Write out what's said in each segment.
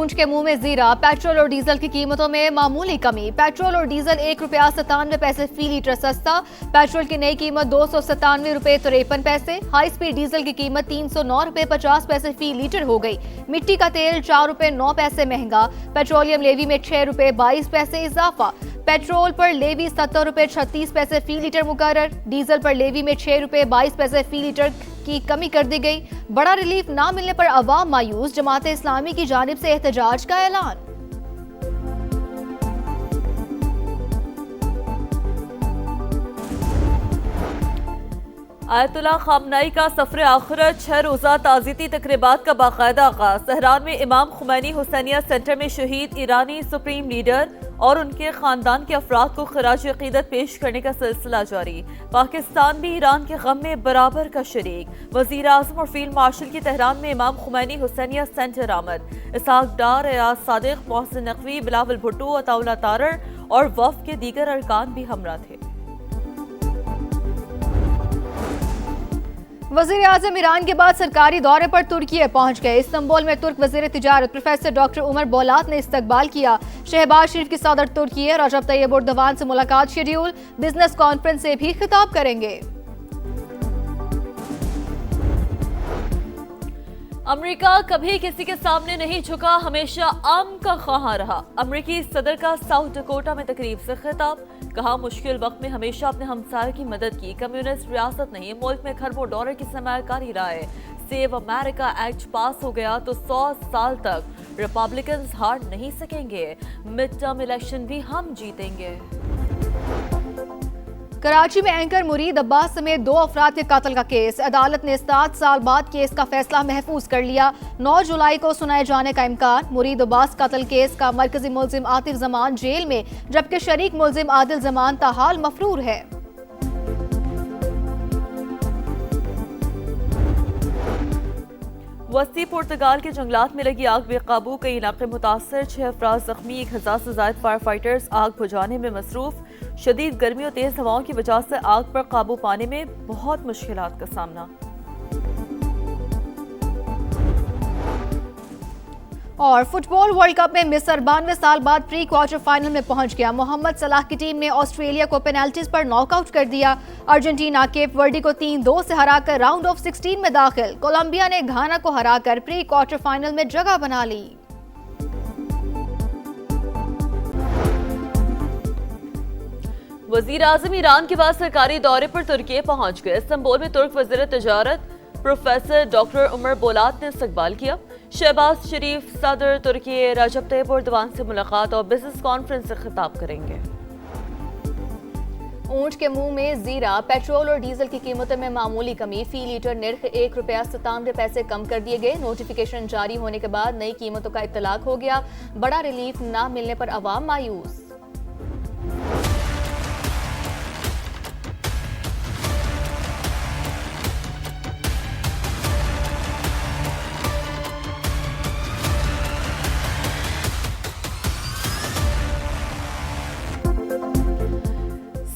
ऊंट के मुंह में जीरा, पेट्रोल और डीजल की कीमतों में मामूली कमी। पेट्रोल और डीजल ₹1.97 फी लीटर सस्ता। पेट्रोल की नई कीमत ₹297.53। हाई स्पीड डीजल की कीमत ₹309.50 फी लीटर हो गई। मिट्टी का तेल ₹4.09 महंगा। पेट्रोलियम लेवी में ₹6.22 इजाफा। पेट्रोल पर लेवी ₹70.36 फी लीटर मुकर्रर। डीजल पर लेवी में ₹6.22 फी लीटर की कमी कर दी गई। बड़ा रिलीफ ना मिलने पर अवाम मायूस। जमात इस्लामी की जानिब से एहतजाज का ऐलान। आयतुल्लाह खामनाई का सफर आखिरत 6 रोज़ा ताज़ियती तकरीबात का बाकायदा आगाज। तेहरान में इमाम खुमैनी हुसैनिया सेंटर में शहीद ईरानी सुप्रीम लीडर और उनके खानदान के अफराद को खराज अकीदत पेश करने का सिलसिला जारी। पाकिस्तान भी ईरान के गम में बराबर का शरीक। वज़ीर आज़म और फील्ड मार्शल की तेहरान में इमाम खुमैनी हुसैनिया सेंटर आमद। इसहाक डार, एयाज सादिक, मोहसिन नकवी, बिलावल भुट्टो, अताउल्लाह तारर और वफ़द के दीगर अरकान भी हमरा थे। वज़ीर आज़म ईरान के बाद सरकारी दौरे पर तुर्की पहुंच गए। इस्तांबुल में तुर्क वज़ीर तिजारत प्रोफेसर डॉक्टर उमर बोलात ने इस्तकबाल किया। शहबाज शरीफ की सदर तुर्की रजब तैयब एर्दोगान से मुलाकात शेड्यूल। बिजनेस कॉन्फ्रेंस से भी खिताब करेंगे। अमेरिका कभी किसी के सामने नहीं झुका, हमेशा आम का ख्वाहां रहा। अमेरिकी सदर का साउथ डकोटा में तकरीब से खिताब। कहा, मुश्किल वक्त में हमेशा अपने हमसाय की मदद की। कम्युनिस्ट रियासत नहीं, मुल्क में खरबों डॉलर की सरमायाकारी रहा है। सेव अमेरिका एक्ट पास हो गया तो 100 साल तक रिपब्लिकन हार नहीं सकेंगे। मिड टर्म इलेक्शन भी हम जीतेंगे। कराची में एंकर मुरीद अब्बास समेत 2 अफराद के कत्ल का केस। अदालत ने 7 साल बाद केस का फैसला महफूज कर लिया। 9 जुलाई को सुनाए जाने का इम्कान। मुरीद अब्बास कत्ल केस का मरकजी मुल्जिम आतिफ जमान जेल में, जबकि शरीक मुल्जिम आदिल जमान ताहाल मफरूर है। वस्ती पुर्तगाल के जंगलात में लगी आग बेकाबू, कई इलाके मुतासर, 6 अफराद जख्मी, 1000 से ज्यादा फायर फाइटर्स आग बुझाने में मसरूफ। शदीद गर्मी और तेज हवाओं की वजह से आग पर काबू पाने में बहुत मुश्किलात का सामना। और फुटबॉल वर्ल्ड कप में मिस्र 92 साल बाद प्री क्वार्टर फाइनल में पहुंच गया। मोहम्मद सलाह की टीम ने ऑस्ट्रेलिया को पेनल्टीज पर नॉकआउट कर दिया। अर्जेंटीना केप वर्डी को 3-2 से हराकर राउंड ऑफ 16 में दाखिल। कोलंबिया ने घाना को हराकर प्री क्वार्टर फाइनल में जगह बना ली। वजीर आजम ईरान के बाद सरकारी दौरे पर तुर्की पहुंच गए। इस्तांबुल में तुर्क वजीर तिजारत प्रोफेसर डॉक्टर उमर बोलात ने इस्तकबाल किया। शहबाज शरीफ सदर तुर्की रजब तैयब एर्दोगान से मुलाकात और बिजनेस कॉन्फ्रेंस से खिताब करेंगे। ऊंट के मुंह में जीरा, पेट्रोल और डीजल की कीमतों में मामूली कमी। फी लीटर निर्ख ₹1.97 कम कर दिए गए। नोटिफिकेशन जारी होने के बाद नई कीमतों का इत्तलाक हो गया। बड़ा रिलीफ न मिलने पर अवाम मायूस।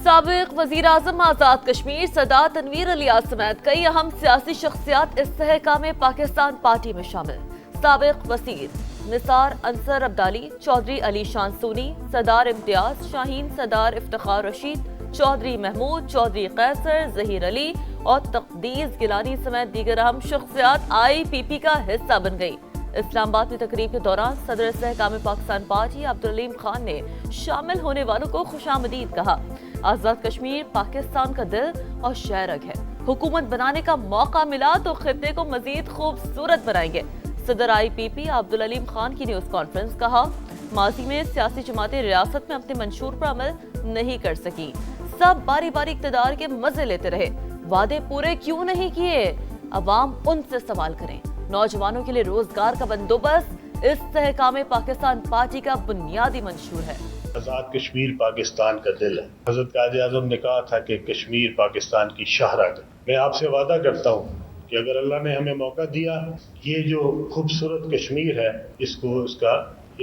साबिक वजीर आजम आजाद कश्मीर सरदार तनवीर अलियास समेत कई अहम सियासी शख्सियात इस्तेहकाम पाकिस्तान पार्टी में शामिल। साबिक वजीर निसार अंसर अब्दाली, चौधरी अली शान सूनी, सरदार इम्तियाज शाहीन, सरदार इफ्तिखार रशीद, चौधरी महमूद, चौधरी कैसर, जहीर अली और तकदीस गिलानी समेत दीगर अहम शख्सियात IPP का हिस्सा बन गई। इस्लामाबाद में तकरीब के दौरान सदर इस्तेहकाम पाकिस्तान पार्टी अब्दुल अलीम खान ने शामिल होने वालों को खुशामदीद कहा। आजाद कश्मीर पाकिस्तान का दिल और शहरग है। हुकूमत बनाने का मौका मिला तो खित्ते को मजीद खूबसूरत बनाएंगे। सदर IPP अब्दुल अलीम खान की न्यूज कॉन्फ्रेंस। कहा, माजी में सियासी जमातें रियासत में अपने मंशूर पर अमल नहीं कर सकी। सब बारी बारी इक़्तिदार के मजे लेते रहे, वादे पूरे क्यों नहीं किए? अवाम उनसे सवाल करें। नौजवानों के लिए रोजगार का बंदोबस्त इस्तेहकाम पाकिस्तान पार्टी का बुनियादी मंशूर है। आज़ाद कश्मीर पाकिस्तान का दिल है। हज़रत कायद आज़म ने कहा था कि कश्मीर पाकिस्तान की शाहरग है। मैं आपसे वादा करता हूँ कि अगर अल्लाह ने हमें मौका दिया, ये जो खूबसूरत कश्मीर है, इसको उसका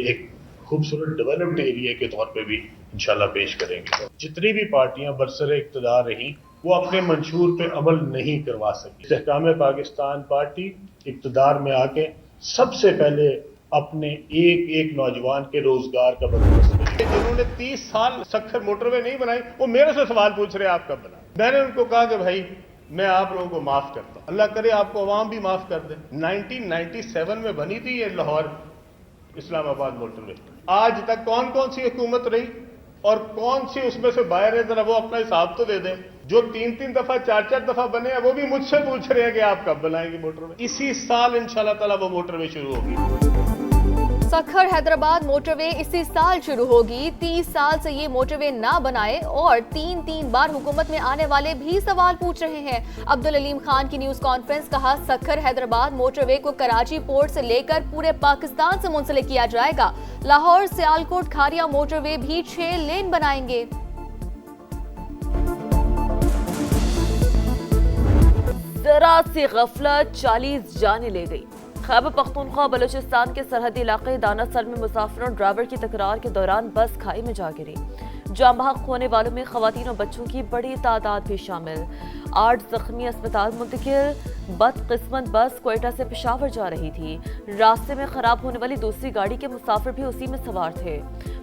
एक खूबसूरत डेवलप्ड एरिया के तौर पे भी इंशाल्लाह पेश करेंगे। जितनी भी पार्टियां बरसरे इक़्तिदार रहीं, वो अपने मंशूर पे अमल नहीं करवा सकी। इस्तेहकाम पाकिस्तान पार्टी इक़्तिदार में आके सबसे पहले अपने एक एक नौजवान के रोजगार का बंदोबस्त करें। जिन्होंने 30 साल सक्खर मोटरवे नहीं बनाई, वो मेरे से सवाल पूछ रहे आप कब बना। मैंने उनको कहा कि भाई मैं आप लोगों को माफ करता हूं, अल्लाह करे आपको अवाम भी माफ कर दे। 1997 में बनी थी ये लाहौर इस्लामाबाद मोटरवे। आज तक कौन कौन सी हुकूमत रही और कौन सी उसमें से बाहर है, जरा वो अपना हिसाब तो दे दें। जो 3-3 दफा 4-4 दफा बने हैं वो भी मुझसे पूछ रहे हैं कि आप कब बनाएंगे मोटरवे। इसी साल इंशाल्लाह ताला वो मोटरवे शुरू होगी। सक्खर हैदराबाद मोटरवे इसी साल शुरू होगी। 30 साल से ये मोटरवे ना बनाए और 3 बार हुकूमत में आने वाले भी सवाल पूछ रहे हैं। अब्दुल अलीम खान की न्यूज कॉन्फ्रेंस, कहा सक्खर हैदराबाद मोटरवे को कराची पोर्ट से लेकर पूरे पाकिस्तान से मुंसलिक किया जाएगा। लाहौर सियालकोट खारिया मोटरवे भी 6 लेन बनाएंगे। जरा सी गफलत 40 जाने ले गई। खैबर पख्तूनख्वा बलूचिस्तान के सरहदी इलाके दानासर में मुसाफिरों और ड्राइवर की तकरार के दौरान बस खाई में जा गिरी। जान बहक होने वालों में खवातीन और बच्चों की बड़ी तादाद भी शामिल। 8 जख्मी अस्पताल मुंतकिल। बदकिस्मत बस क्वेटा से पेशावर जा रही थी। रास्ते में खराब होने वाली दूसरी गाड़ी के मुसाफिर भी उसी में सवार थे।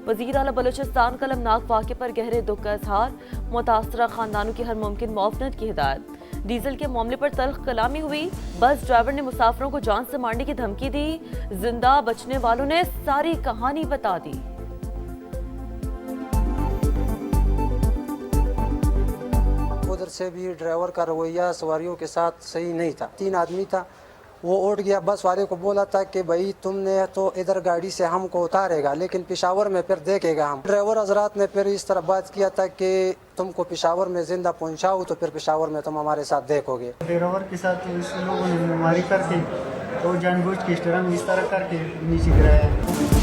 वजीर आला बलूचिस्तान का अलमनाक वाक़े पर गहरे दुख का इजहार। मुतासरा खानदानों की हर मुमकिन मुआवनत की हिदायत। डीजल के मामले पर तल्ख कलामी हुई। बस ड्राइवर ने मुसाफिरों को जान से मारने की धमकी दी। जिंदा बचने वालों ने सारी कहानी बता दी। उधर से भी ड्राइवर का रवैया सवारियों के साथ सही नहीं था। 3 आदमी था, वो उठ गया। बस वाले को बोला था कि भाई तुमने तो इधर गाड़ी से हमको उतारेगा, लेकिन पेशावर में फिर देखेगा हम। ड्राइवर हजरात ने फिर इस तरह बात किया था कि तुमको पेशावर में जिंदा पहुंचाओ तो फिर पेशावर में तुम हमारे साथ देखोगे। ड्राइवर के साथ इस लोगों ने मारी करके तो जानबूझ के इस तरह करके नीचे गिराया।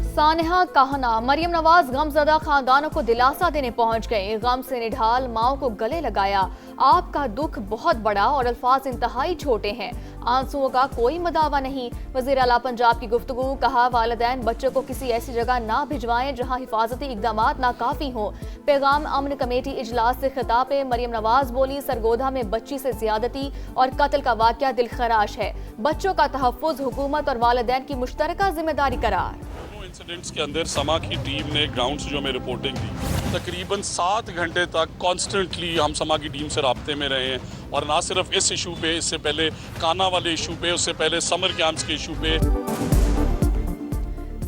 सानिहा कहना, मरियम नवाज गमजदा खानदानों को दिलासा देने पहुंच गए। गम से निढाल माओ को गले लगाया। आपका दुख बहुत बड़ा और अल्फाज इंतहाई छोटे हैं, आंसुओं का कोई मदावा नहीं। वजीर आला पंजाब की गुफ्तगू, कहा वालिदैन बच्चों को किसी ऐसी जगह ना भिजवाएं जहां हिफाजती इकदामात नाकाफी हों। पैगाम अमन कमेटी इजलास से खिताब पे मरियम नवाज बोली, सरगोधा में बच्ची से ज्यादती और कत्ल का वाकया दिलखराश है। बच्चों का तहफ़्फ़ुज़ हुकूमत और वालिदैन की मुश्तरका जिम्मेदारी करार। इंसिडेंट्स के अंदर समा की टीम ने ग्राउंड से जो हमें रिपोर्टिंग दी, तकरीबन 7 घंटे तक कॉन्स्टेंटली हम समा की टीम से राब्ते में रहे हैं। और ना सिर्फ इस इशू पे, इससे पहले काना वाले इशू पे, उससे पहले समर कैंप्स के इशू पे।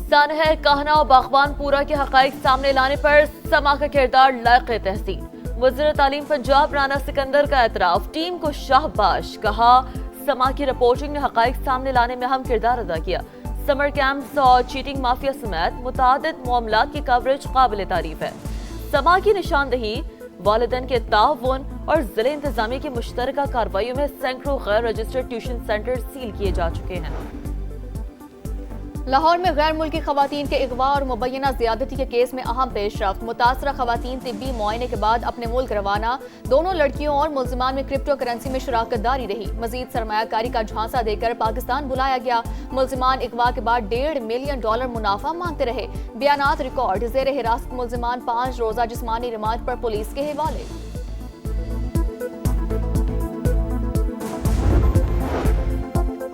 सानहा कहना और बागबानपुरा के हकाइक सामने लाने पर समा का किरदार लायक तहसीन। वज़ीर तालीम पंजाब राना सिकंदर का एतराफ, टीम को शाहबाश। कहा समा की रिपोर्टिंग ने हकाइक सामने लाने में अहम किरदार अदा किया। समर कैंप्स और चीटिंग माफिया समेत मुतादिद मामलात की कवरेज काबिल तारीफ है। समा की निशानदही, वालिदैन के ताउन और जिले इंतजामिया की मुश्तरका कार्रवाइयों में सैकड़ों गैर रजिस्टर्ड ट्यूशन सेंटर सील किए जा चुके हैं। लाहौर में गैर मुल्की खवातीन के अगवा और मुबैना ज्यादती के केस में अहम पेशरफ्त। मुतासरा खवातीन तिब्बी मुआयने के बाद अपने मुल्क रवाना। दोनों लड़कियों और मुल्जिमान में क्रिप्टो करेंसी में शराकत दारी रही। मजीद सरमायाकारी का झांसा देकर पाकिस्तान बुलाया गया। मुल्जिमान अगवा के बाद $1.5 मिलियन मुनाफा मांगते रहे। बयानात रिकॉर्ड। जेर हिरासत मुल्जिमान 5 रोजा जिस्मानी रिमांड पर पुलिस के हवाले।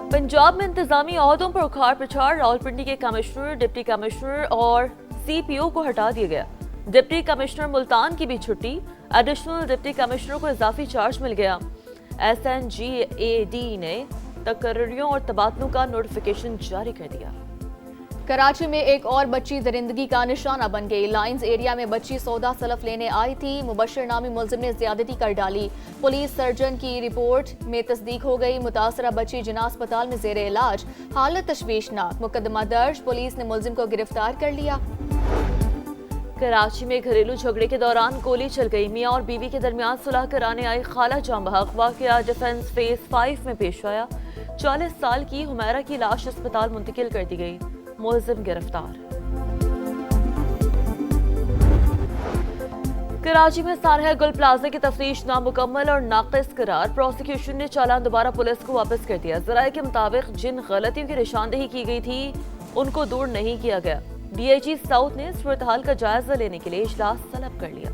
पंजाब में इंतजामी ओहदों पर उखाड़ पिछाड़। रावलपिंडी के कमिश्नर, डिप्टी कमिश्नर और CPO को हटा दिया गया। डिप्टी कमिश्नर मुल्तान की भी छुट्टी। एडिशनल डिप्टी कमिश्नर को इजाफी चार्ज मिल गया। SNGAD ने तकर्रियों और तबादलों का नोटिफिकेशन जारी कर दिया। कराची में एक और बच्ची दरिंदगी का निशाना बन गई। लाइंस एरिया में बच्ची सौदा सलफ लेने आई थी। मुबशर नामी मुल्जिम ने ज्यादती कर डाली। पुलिस सर्जन की रिपोर्ट में तस्दीक हो गई। मुतासरा बच्ची जिना अस्पताल में जेर इलाज, हालत तशवीशनाक। मुकदमा दर्ज, पुलिस ने मुल्जिम को गिरफ्तार कर लिया। कराची में घरेलू झगड़े के दौरान गोली चल गई। मियां और बीवी के दरमियान सुलह कराने आई खाला जान बहक। वाकया डिफेंस फेज 5 में पेश आया। 40 साल की हुमैरा की लाश अस्पताल मुंतकिल कर दी गई। मुलजिम गिरफ्तार। कराची में सानहा गुल प्लाजा की तफ्तीश नामुकम्मल और नाकिस करार। प्रोसिक्यूशन ने चालान दोबारा पुलिस को वापस कर दिया। जराये के मुताबिक जिन गलतियों की निशानदेही की गई थी उनको दूर नहीं किया गया। DIG साउथ ने सूरत हाल का जायजा लेने के लिए इजलास तलब कर लिया।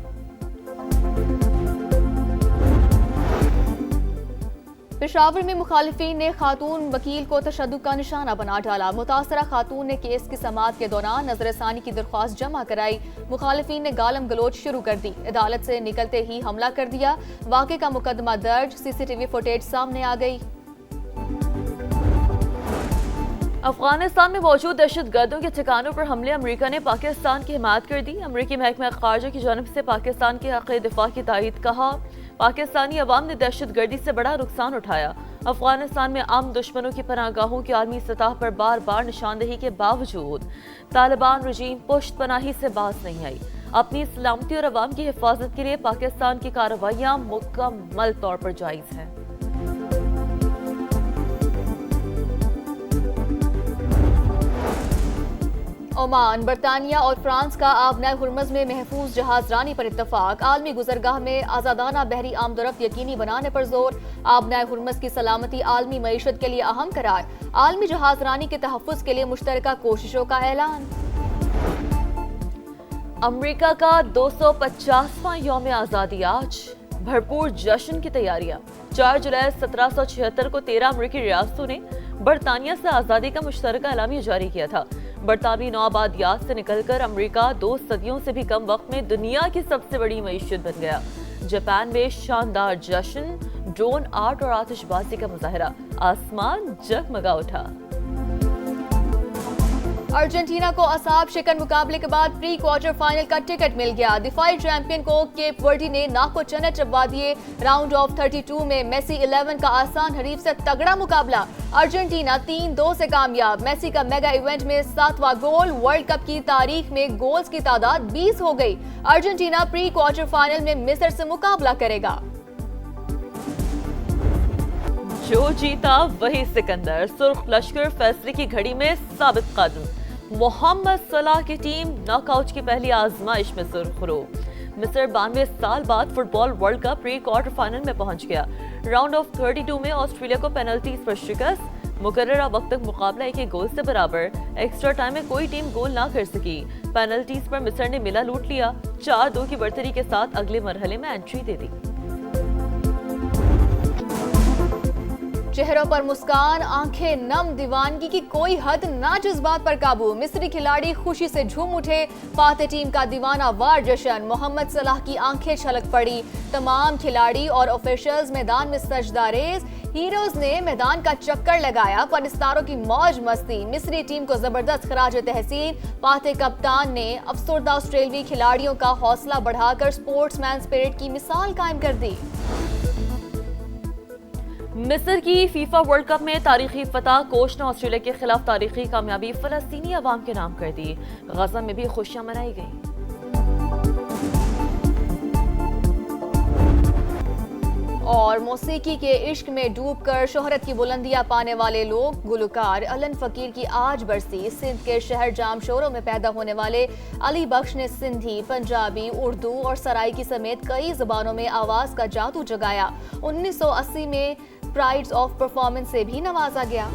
पेशावर में मुखालिफिन ने खातून वकील को तशद्दुद का निशाना बना डाला। मुतासरा खातून ने केस की समाअत के दौरान नजरसानी की दरख्वास्त जमा कराई। मुखालिफिन ने गालम गलोच शुरू कर दी। अदालत से निकलते ही हमला कर दिया। वाक़े का मुकदमा दर्ज, सीसीटीवी फुटेज सामने आ गई। अफगानिस्तान में मौजूद दहशतगर्दों के ठिकानों पर हमले अमेरिका ने पाकिस्तान की हिमायत कर दी। अमेरिकी महकमा खारजा की जानिब से पाकिस्तान के हक़ दिफा की तायीद। कहा, पाकिस्तानी अवाम ने दहशतगर्दी से बड़ा नुकसान उठाया। अफगानिस्तान में आम दुश्मनों की पनाहगाहों की आलमी सतह पर बार बार निशानदेही के बावजूद तालिबान रजीम पुश्त पनाही से बाज नहीं आई। अपनी सलामती और अवाम की हिफाजत के लिए पाकिस्तान की कार्रवाइयाँ मुकम्मल तौर पर जायज़ हैं। ओमान, बरतानिया और फ्रांस का आबनाए हुर्मज में महफूज जहाज रानी पर इत्तफाक। आलमी गुजरगाह में आज़ादाना बहरी आमदोरफ्त यकीनी बनाने पर जोर। आबनाए हुर्मज की सलामती आलमी मईशत के लिए अहम करार। आलमी जहाज रानी के तहफ़्फ़ुज़ के लिए मुश्तरका कोशिशों का ऐलान। अमेरिका का 250वां यौम आज़ादी आज, भरपूर जश्न की तैयारियां। 4 जुलाई 1776 को 13 अमेरिकी रियासतों ने बरतानिया से आज़ादी का मुश्तरका एलामिया जारी किया था। बरतानवी नौआबादियात से निकलकर अमेरिका 2 सदियों से भी कम वक्त में दुनिया की सबसे बड़ी मईशत बन गया। जापान में शानदार जश्न, ड्रोन आर्ट और आतिशबाजी का मुजाहरा, आसमान जगमगा उठा। अर्जेंटीना को असाब शिकन मुकाबले के बाद प्री क्वार्टर फाइनल का टिकट मिल गया। दिफाई चैंपियन को केप वर्डी ने नाको चने चबा दिए। राउंड ऑफ 32 में मेसी 11 का आसान हरीफ से तगड़ा मुकाबला। अर्जेंटीना 3-2 से कामयाब। मेसी का मेगा इवेंट में 7वां गोल। वर्ल्ड कप की तारीख में गोल्स की तादाद 20 हो गई। अर्जेंटीना प्री क्वार्टर फाइनल में मिस्र से मुकाबला करेगा। जो जीता वही सिकंदर। सुर्ख लश्कर फैसले की घड़ी में साबित कदम। मोहम्मद सलाह की टीम नॉकआउट की पहली आजमाइश में सुरखरू। मिस्र 92 साल बाद football world cup pre quarter final में पहुंच गया। राउंड ऑफ 32 में ऑस्ट्रेलिया को पेनल्टीज पर शिकस्त। मुकर्ररा वक्त तक मुकाबला 1-1 गोल से बराबर। एक्स्ट्रा टाइम में कोई टीम गोल ना कर सकी। पेनल्टीज पर मिस्र ने मिला लूट लिया। 4-2 की बढ़तरी के साथ अगले मरहले में एंट्री दे दी। चेहरों पर मुस्कान, आंखें नम, दीवानगी की कोई हद ना। जज्बात पर काबू। मिस्री खिलाड़ी खुशी से झूम उठे। फाते टीम का दीवाना वार जश्न। मोहम्मद सलाह की आंखें छलक पड़ी। तमाम खिलाड़ी और ऑफिशियल्स मैदान में सजदारेज। हीरोज ने मैदान का चक्कर लगाया। फरिस्तारों की मौज मस्ती। मिस्री टीम को जबरदस्त खराज तहसीन। फाते कप्तान ने अफसरदा ऑस्ट्रेलियाई खिलाड़ियों का हौसला बढ़ाकर स्पोर्ट्समैन स्पिरिट की मिसाल कायम कर दी। मिस्र की फीफा वर्ल्ड कप में तारीखी फतह। कोच ने ऑस्ट्रेलिया के खिलाफ तारीखी कामयाबी फलस्तीनी अवाम के नाम कर दी। गजा में भी खुशियां मनाई गई। और मौसीकी के इश्क में डूबकर शोहरत की बुलंदियां पाने वाले लोग। गुलकार अलन फकीर की आज बरसी। सिंध के शहर जामशोरों में पैदा होने वाले अली बख्श ने सिंधी, पंजाबी, उर्दू और सराइकी समेत कई ज़बानों में आवाज़ का जादू जगाया। 1980 में प्राइड्स ऑफ परफॉर्मेंस से भी नवाजा गया।